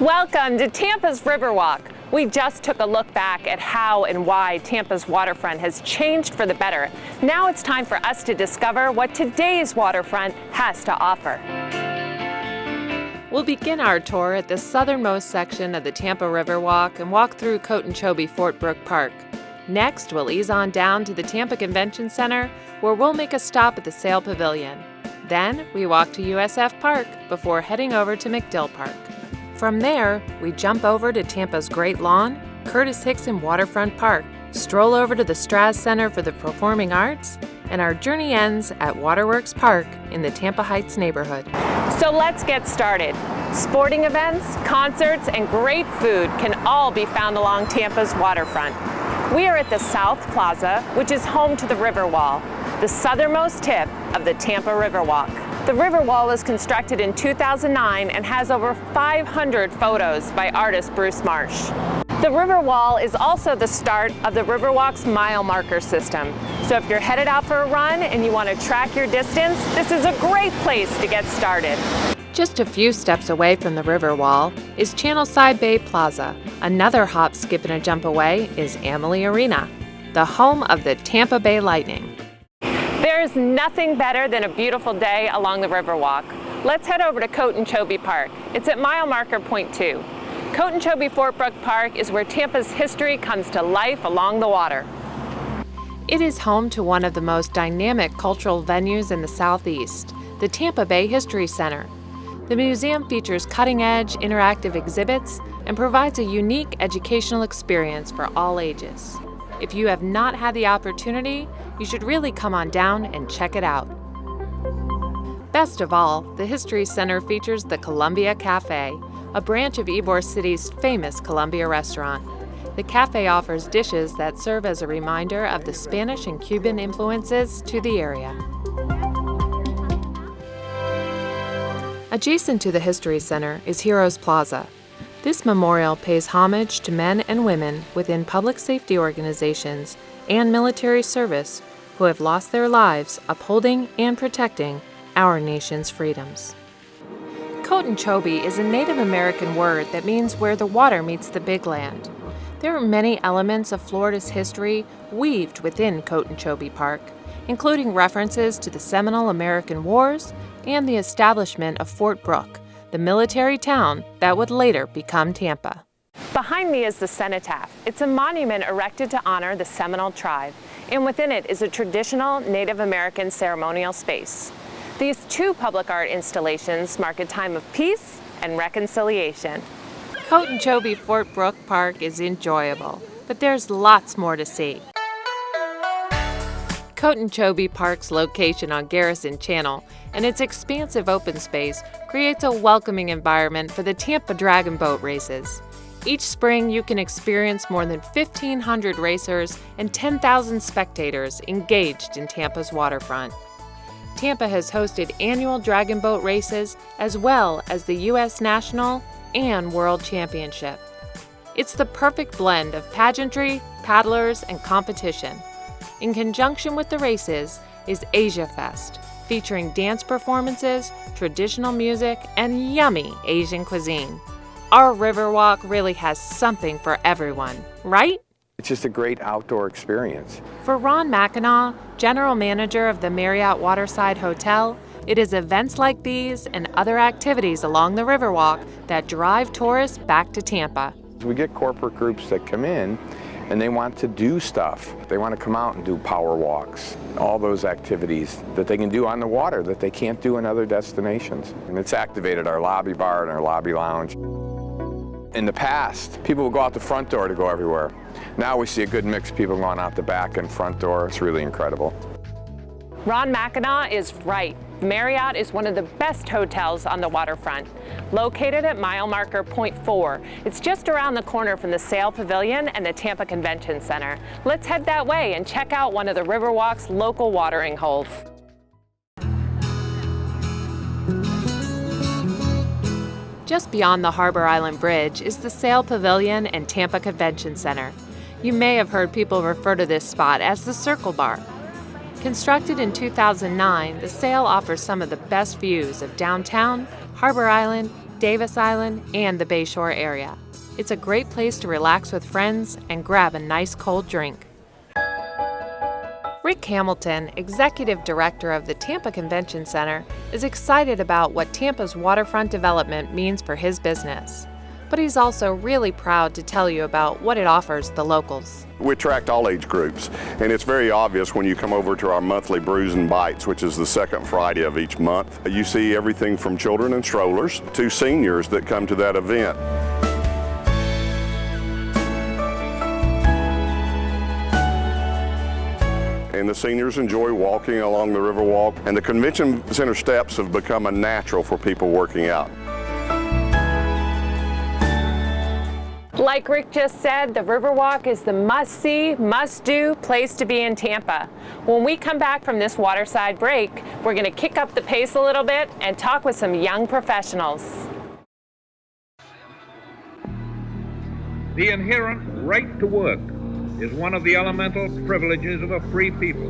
Welcome to Tampa's Riverwalk. We just took a look back at how and why Tampa's waterfront has changed for the better. Now it's time for us to discover what today's waterfront has to offer. We'll begin our tour at the southernmost section of the Tampa Riverwalk and walk through Cotonchobee Fort Brooke Park. Next, we'll ease on down to the Tampa Convention Center, where we'll make a stop at the Sail Pavilion. Then, we walk to USF Park before heading over to MacDill Park. From there, we jump over to Tampa's Great Lawn, Curtis Hickson Waterfront Park, stroll over to the Straz Center for the Performing Arts, and our journey ends at Waterworks Park in the Tampa Heights neighborhood. So let's get started. Sporting events, concerts, and great food can all be found along Tampa's waterfront. We are at the South Plaza, which is home to the Riverwall, the southernmost tip of the Tampa Riverwalk. The Riverwall was constructed in 2009 and has over 500 photos by artist Bruce Marsh. The Riverwall is also the start of the Riverwalk's mile marker system. So if you're headed out for a run and you want to track your distance, this is a great place to get started. Just a few steps away from the Riverwall is Channelside Bay Plaza. Another hop, skip, and a jump away is Amalie Arena, the home of the Tampa Bay Lightning. There's nothing better than a beautiful day along the Riverwalk. Let's head over to Cotonchobee Park. It's at mile marker point 2. Cotonchobee Fort Brooke Park is where Tampa's history comes to life along the water. It is home to one of the most dynamic cultural venues in the Southeast, the Tampa Bay History Center. The museum features cutting-edge interactive exhibits and provides a unique educational experience for all ages. If you have not had the opportunity, you should really come on down and check it out. Best of all, the History Center features the Columbia Cafe, a branch of Ybor City's famous Columbia restaurant. The cafe offers dishes that serve as a reminder of the Spanish and Cuban influences to the area. Adjacent to the History Center is Heroes Plaza. This memorial pays homage to men and women within public safety organizations and military service who have lost their lives upholding and protecting our nation's freedoms. Cotonchobee is a Native American word that means where the water meets the big land. There are many elements of Florida's history weaved within Cotonchobee Park, including references to the Seminole American Wars and the establishment of Fort Brooke, the military town that would later become Tampa. Behind me is the cenotaph. It's a monument erected to honor the Seminole tribe, and within it is a traditional Native American ceremonial space. These two public art installations mark a time of peace and reconciliation. Cotonchobee Fort Brooke Park is enjoyable, but there's lots more to see. Cotonchobee Park's location on Garrison Channel and its expansive open space creates a welcoming environment for the Tampa Dragon Boat races. Each spring, you can experience more than 1,500 racers and 10,000 spectators engaged in Tampa's waterfront. Tampa has hosted annual Dragon Boat races as well as the U.S. National and World Championship. It's the perfect blend of pageantry, paddlers, and competition. In conjunction with the races is Asia Fest, featuring dance performances, traditional music, and yummy Asian cuisine. Our Riverwalk really has something for everyone, right? It's just a great outdoor experience. For Ron McEnaugh, general manager of the Marriott Waterside Hotel, it is events like these and other activities along the Riverwalk that drive tourists back to Tampa. We get corporate groups that come in and they want to do stuff. They want to come out and do power walks, all those activities that they can do on the water that they can't do in other destinations. And it's activated our lobby bar and our lobby lounge. In the past, people would go out the front door to go everywhere. Now we see a good mix of people going out the back and front door. It's really incredible. Ron McEnaugh is right. Marriott is one of the best hotels on the waterfront. Located at mile marker point 4, it's just around the corner from the Sail Pavilion and the Tampa Convention Center. Let's head that way and check out one of the Riverwalk's local watering holes. Just beyond the Harbor Island Bridge is the Sail Pavilion and Tampa Convention Center. You may have heard people refer to this spot as the Circle Bar. Constructed in 2009, the Sail offers some of the best views of downtown, Harbor Island, Davis Island, and the Bayshore area. It's a great place to relax with friends and grab a nice cold drink. Rick Hamilton, Executive Director of the Tampa Convention Center, is excited about what Tampa's waterfront development means for his business. But he's also really proud to tell you about what it offers the locals. We attract all age groups, and it's very obvious when you come over to our monthly Brews and Bites, which is the second Friday of each month. You see everything from children and strollers to seniors that come to that event. And the seniors enjoy walking along the Riverwalk, and the convention center steps have become a natural for people working out. Like Rick just said, the Riverwalk is the must-see, must-do place to be in Tampa. When we come back from this waterside break, we're going to kick up the pace a little bit and talk with some young professionals. The inherent right to work is one of the elemental privileges of a free people.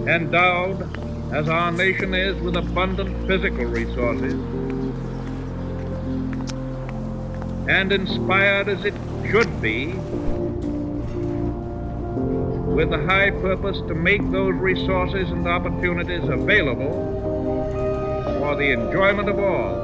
Endowed, as our nation is, with abundant physical resources, and inspired as it should be, with the high purpose to make those resources and opportunities available for the enjoyment of all.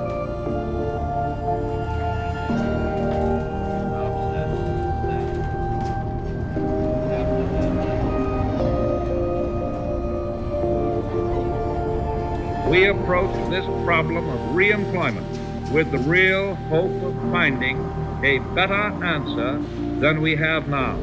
We approach this problem of re-employment with the real hope of finding a better answer than we have now.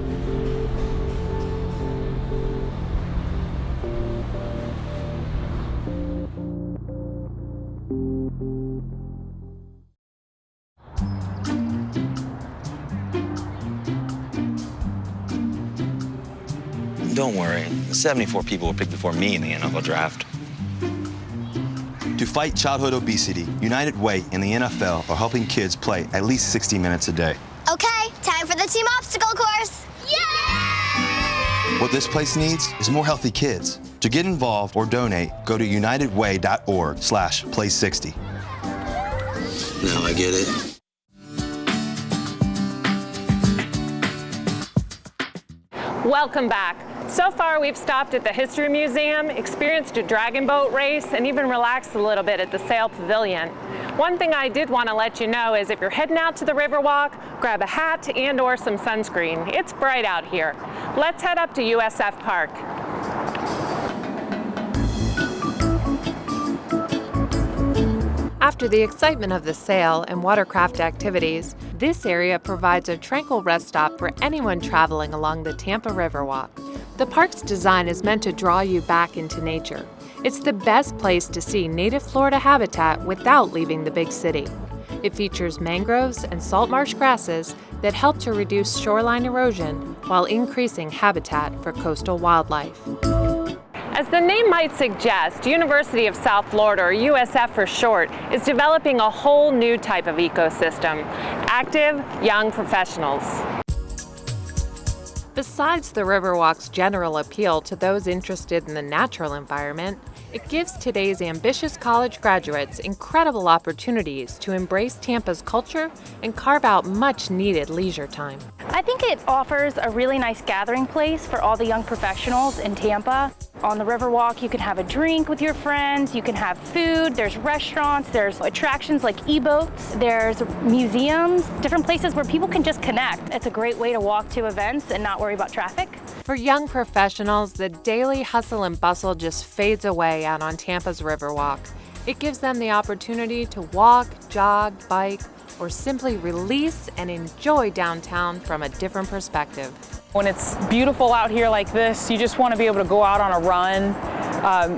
Don't worry, 74 people were picked before me in the NFL draft. To fight childhood obesity, United Way and the NFL are helping kids play at least 60 minutes a day. Okay, time for the team obstacle course. Yay! What this place needs is more healthy kids. To get involved or donate, go to unitedway.org/play60. Now I get it. Welcome back. So far, we've stopped at the History Museum, experienced a dragon boat race, and even relaxed a little bit at the Sail Pavilion. One thing I did want to let you know is if you're heading out to the Riverwalk, grab a hat and or some sunscreen. It's bright out here. Let's head up to USF Park. After the excitement of the sail and watercraft activities, this area provides a tranquil rest stop for anyone traveling along the Tampa Riverwalk. The park's design is meant to draw you back into nature. It's the best place to see native Florida habitat without leaving the big city. It features mangroves and salt marsh grasses that help to reduce shoreline erosion while increasing habitat for coastal wildlife. As the name might suggest, University of South Florida, or USF for short, is developing a whole new type of ecosystem: active, young professionals. Besides the Riverwalk's general appeal to those interested in the natural environment, it gives today's ambitious college graduates incredible opportunities to embrace Tampa's culture and carve out much-needed leisure time. I think it offers a really nice gathering place for all the young professionals in Tampa. On the Riverwalk, you can have a drink with your friends, you can have food, there's restaurants, there's attractions like e-boats, there's museums, different places where people can just connect. It's a great way to walk to events and not worry about traffic. For young professionals, the daily hustle and bustle just fades away out on Tampa's Riverwalk. It gives them the opportunity to walk, jog, bike, or simply release and enjoy downtown from a different perspective. When it's beautiful out here like this, you just want to be able to go out on a run,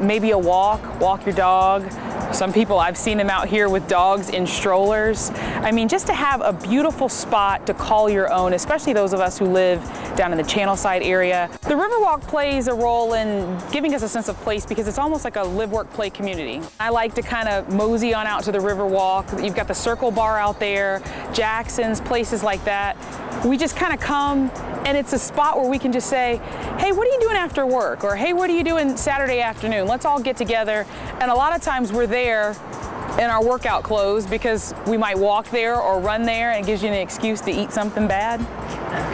maybe a walk your dog. Some people, I've seen them out here with dogs in strollers. I mean, just to have a beautiful spot to call your own, especially those of us who live down in the Channelside area. The Riverwalk plays a role in giving us a sense of place because it's almost like a live, work, play community. I like to kind of mosey on out to the Riverwalk. You've got the Circle Bar out there, Jackson's, places like that. We just kind of come, and it's a spot where we can just say, hey, what are you doing after work? Or hey, what are you doing Saturday afternoon? Let's all get together. And a lot of times we're there in our workout clothes because we might walk there or run there, and it gives you an excuse to eat something bad.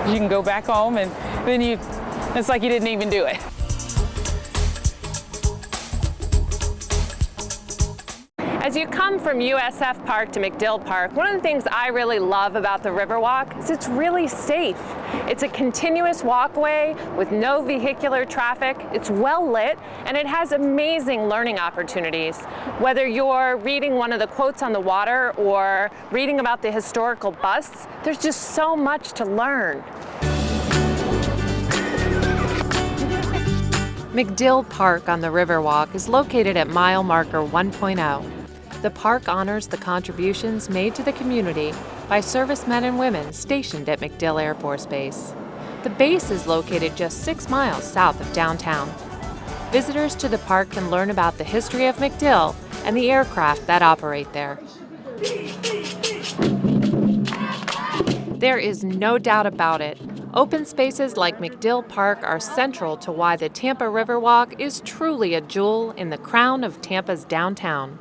You can go back home and then it's like you didn't even do it. As you come from USF Park to MacDill Park, one of the things I really love about the Riverwalk is it's really safe. It's a continuous walkway with no vehicular traffic, it's well lit, and it has amazing learning opportunities. Whether you're reading one of the quotes on the water or reading about the historical busts, there's just so much to learn. MacDill Park on the Riverwalk is located at mile marker 1.0. The park honors the contributions made to the community by servicemen and women stationed at MacDill Air Force Base. The base is located just 6 miles south of downtown. Visitors to the park can learn about the history of MacDill and the aircraft that operate there. There is no doubt about it. Open spaces like MacDill Park are central to why the Tampa Riverwalk is truly a jewel in the crown of Tampa's downtown.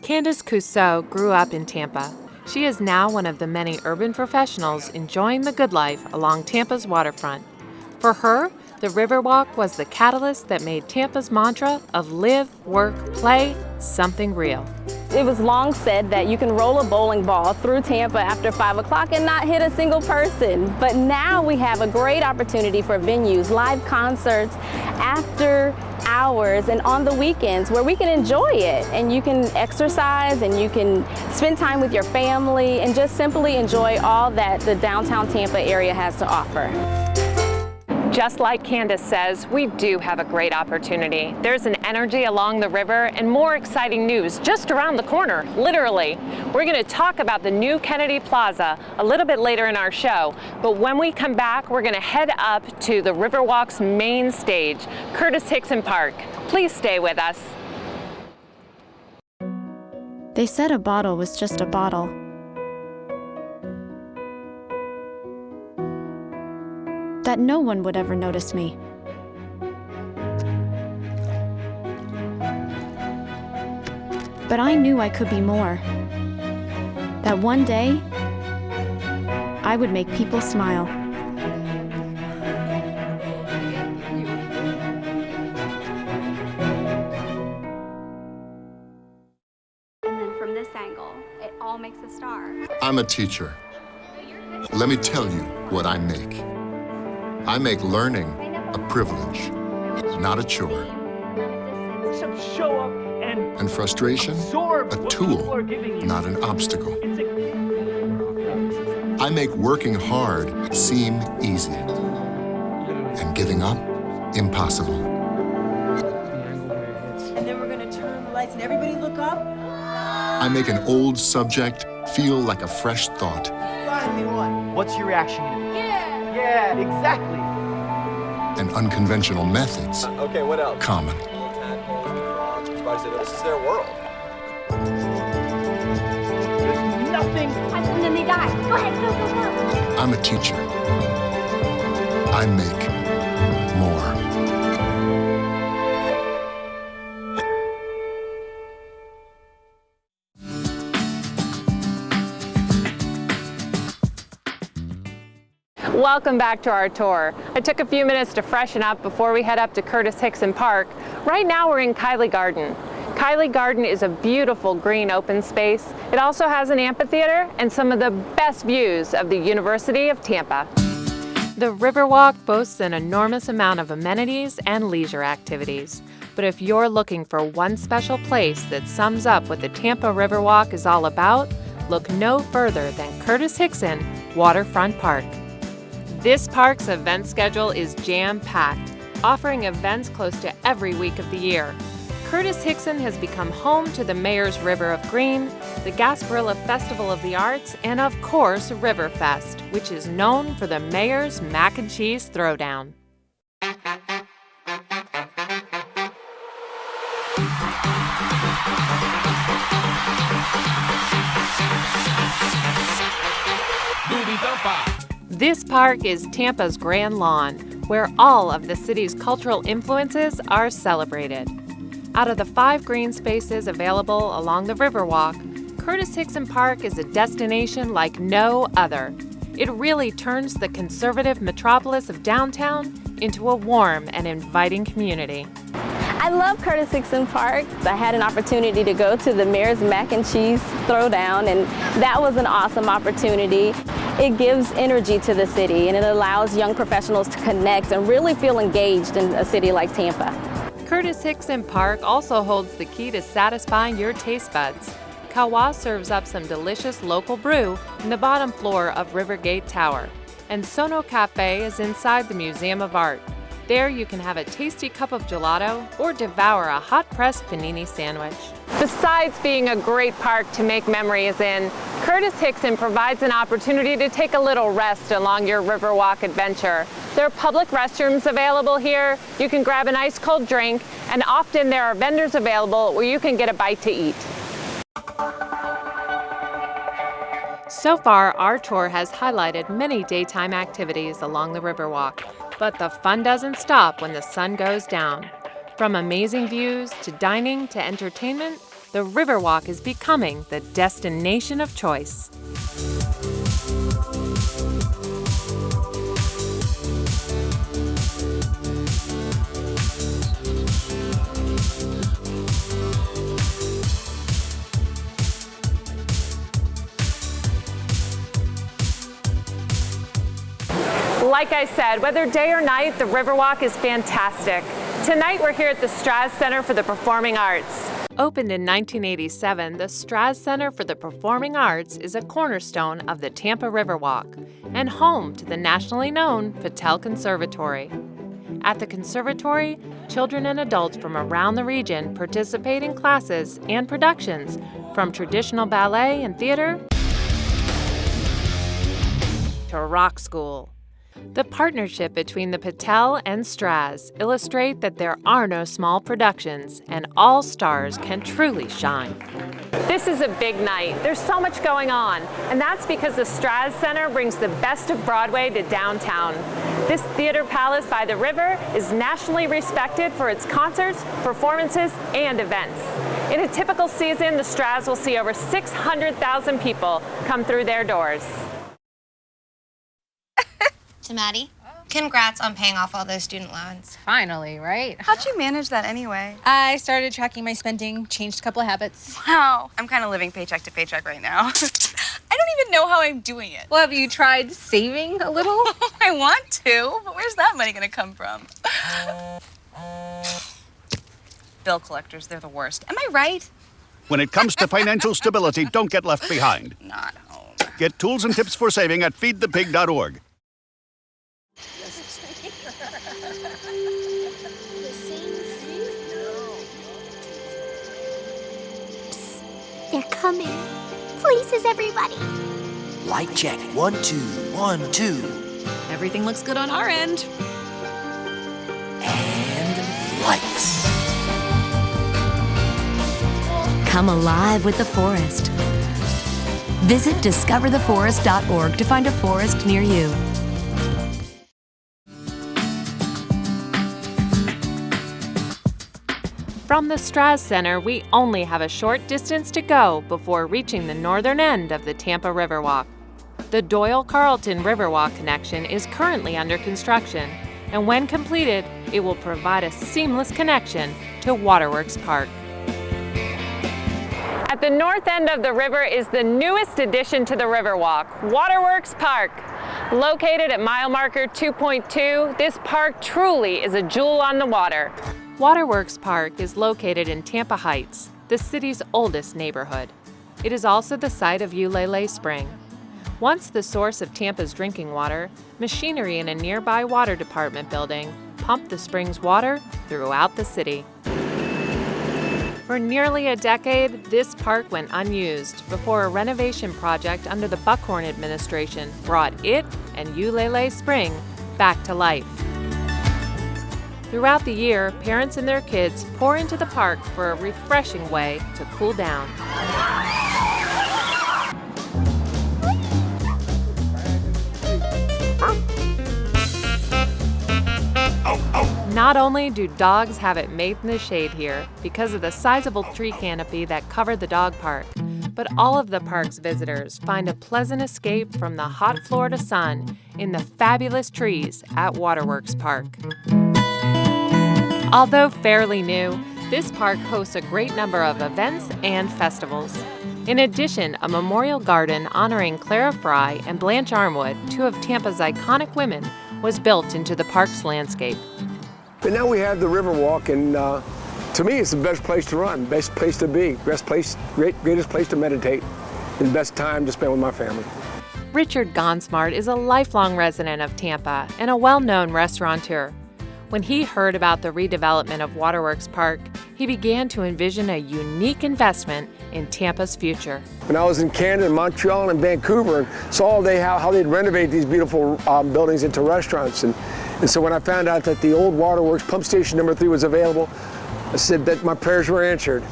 Candace Cousseau grew up in Tampa. She is now one of the many urban professionals enjoying the good life along Tampa's waterfront. For her, the Riverwalk was the catalyst that made Tampa's mantra of live, work, play something real. It was long said that you can roll a bowling ball through Tampa after 5 o'clock and not hit a single person. But now we have a great opportunity for venues, live concerts, after hours and on the weekends where we can enjoy it and you can exercise and you can spend time with your family and just simply enjoy all that the downtown Tampa area has to offer. Just like Candace says, we do have a great opportunity. There's an energy along the river and more exciting news just around the corner, literally. We're going to talk about the new Kennedy Plaza a little bit later in our show, but when we come back, we're going to head up to the Riverwalk's main stage, Curtis Hickson Park. Please stay with us. They said a bottle was just a bottle. That no one would ever notice me. But I knew I could be more. That one day, I would make people smile. And then from this angle, it all makes a star. I'm a teacher. Let me tell you what I make. I make learning a privilege, not a chore. Show up and frustration, a tool, not an obstacle. I make working hard seem easy, and giving up impossible. And then we're gonna turn the lights and everybody look up. I make an old subject feel like a fresh thought. Finally won. What's your reaction gonna be? Yeah, exactly. And unconventional methods. Okay, what else? Common. Little tadpoles, frogs. This is their world. There's nothing. And then they die. Go ahead, go, go, go. I'm a teacher. I make more. Welcome back to our tour. I took a few minutes to freshen up before we head up to Curtis Hickson Park. Right now we're in Kiley Garden. Kiley Garden is a beautiful green open space. It also has an amphitheater and some of the best views of the University of Tampa. The Riverwalk boasts an enormous amount of amenities and leisure activities. But if you're looking for one special place that sums up what the Tampa Riverwalk is all about, look no further than Curtis Hickson Waterfront Park. This park's event schedule is jam-packed, offering events close to every week of the year. Curtis Hickson has become home to the Mayor's River of Green, the Gasparilla Festival of the Arts, and of course, Riverfest, which is known for the Mayor's Mac and Cheese Throwdown. This park is Tampa's Grand Lawn, where all of the city's cultural influences are celebrated. Out of the 5 green spaces available along the Riverwalk, Curtis Hickson Park is a destination like no other. It really turns the conservative metropolis of downtown into a warm and inviting community. I love Curtis Hickson Park. I had an opportunity to go to the Mayor's Mac and Cheese Throwdown, and that was an awesome opportunity. It gives energy to the city, and it allows young professionals to connect and really feel engaged in a city like Tampa. Curtis Hickson Park also holds the key to satisfying your taste buds. Kawa serves up some delicious local brew in the bottom floor of Rivergate Tower, and Sono Cafe is inside the Museum of Art. There you can have a tasty cup of gelato or devour a hot-pressed panini sandwich. Besides being a great park to make memories in, Curtis Hickson provides an opportunity to take a little rest along your Riverwalk adventure. There are public restrooms available here, you can grab an ice cold drink, and often there are vendors available where you can get a bite to eat. So far, our tour has highlighted many daytime activities along the Riverwalk, but the fun doesn't stop when the sun goes down. From amazing views to dining to entertainment, the Riverwalk is becoming the destination of choice. Like I said, whether day or night, the Riverwalk is fantastic. Tonight we're here at the Straz Center for the Performing Arts. Opened in 1987, the Straz Center for the Performing Arts is a cornerstone of the Tampa Riverwalk and home to the nationally known Patel Conservatory. At the conservatory, children and adults from around the region participate in classes and productions from traditional ballet and theater to rock school. The partnership between the Patel and Straz illustrate that there are no small productions and all stars can truly shine. This is a big night. There's so much going on, and that's because the Straz Center brings the best of Broadway to downtown. This theater palace by the river is nationally respected for its concerts, performances, and events. In a typical season, the Straz will see over 600,000 people come through their doors. To Maddie, congrats on paying off all those student loans. Finally, right? How'd you manage that anyway? I started tracking my spending, changed a couple of habits. Wow, I'm kind of living paycheck to paycheck right now. I don't even know how I'm doing it. Well, have you tried saving a little? I want to, but where's that money gonna come from? Bill collectors, they're the worst. Am I right? When it comes to financial stability, don't get left behind. Not home. Get tools and tips for saving at feedthepig.org. They're coming. Places, everybody. Light check. 1, 2, 1, 2. Everything looks good on our end. And lights. Come alive with the forest. Visit discovertheforest.org to find a forest near you. From the Straz Center, we only have a short distance to go before reaching the northern end of the Tampa Riverwalk. The Doyle-Carlton Riverwalk connection is currently under construction, and when completed, it will provide a seamless connection to Waterworks Park. At the north end of the river is the newest addition to the Riverwalk, Waterworks Park. Located at mile marker 2.2, this park truly is a jewel on the water. Waterworks Park is located in Tampa Heights, the city's oldest neighborhood. It is also the site of Ulele Spring. Once the source of Tampa's drinking water, machinery in a nearby water department building pumped the spring's water throughout the city. For nearly a decade, this park went unused before a renovation project under the Buckhorn administration brought it and Ulele Spring back to life. Throughout the year, parents and their kids pour into the park for a refreshing way to cool down. not only do dogs have it made in the shade here because of the sizable tree canopy that covered the dog park, but all of the park's visitors find a pleasant escape from the hot Florida sun in the fabulous trees at Waterworks Park. Although fairly new, this park hosts a great number of events and festivals. In addition, a memorial garden honoring Clara Fry and Blanche Armwood, two of Tampa's iconic women, was built into the park's landscape. But now we have the Riverwalk, and to me, it's the best place to run, best place to be, greatest place to meditate, and best time to spend with my family. Richard Gonsmart is a lifelong resident of Tampa and a well-known restaurateur. When he heard about the redevelopment of Waterworks Park, he began to envision a unique investment in Tampa's future. When I was in Canada, Montreal, and Vancouver, and saw how they'd renovate these beautiful buildings into restaurants. And so when I found out that the old Waterworks Pump Station number 3 was available, I said that my prayers were answered.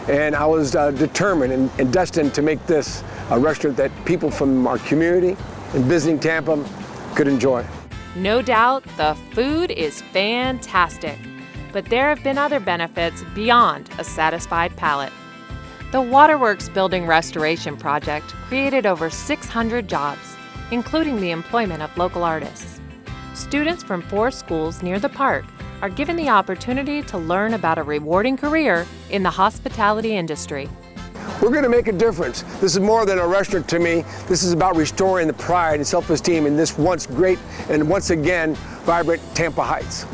And I was determined and destined to make this a restaurant that people from our community and visiting Tampa could enjoy. No doubt, the food is fantastic, but there have been other benefits beyond a satisfied palate. The Waterworks Building Restoration Project created over 600 jobs, including the employment of local artists. Students from 4 schools near the park are given the opportunity to learn about a rewarding career in the hospitality industry. We're going to make a difference. This is more than a restaurant to me. This is about restoring the pride and self-esteem in this once great and once again vibrant Tampa Heights.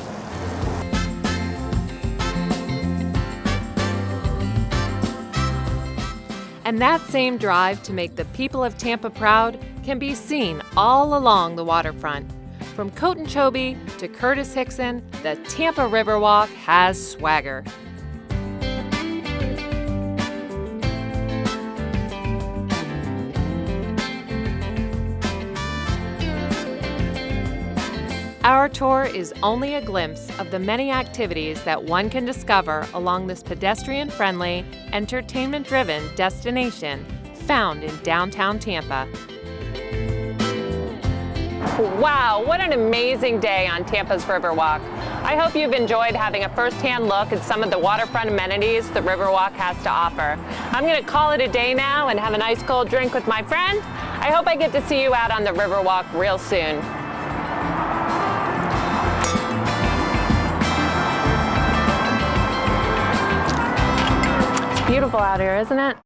And that same drive to make the people of Tampa proud can be seen all along the waterfront. From Cotonchobee to Curtis Hickson, the Tampa Riverwalk has swagger. Our tour is only a glimpse of the many activities that one can discover along this pedestrian-friendly, entertainment-driven destination found in downtown Tampa. Wow, what an amazing day on Tampa's Riverwalk. I hope you've enjoyed having a first-hand look at some of the waterfront amenities the Riverwalk has to offer. I'm going to call it a day now and have a nice cold drink with my friend. I hope I get to see you out on the Riverwalk real soon. Beautiful out here, isn't it?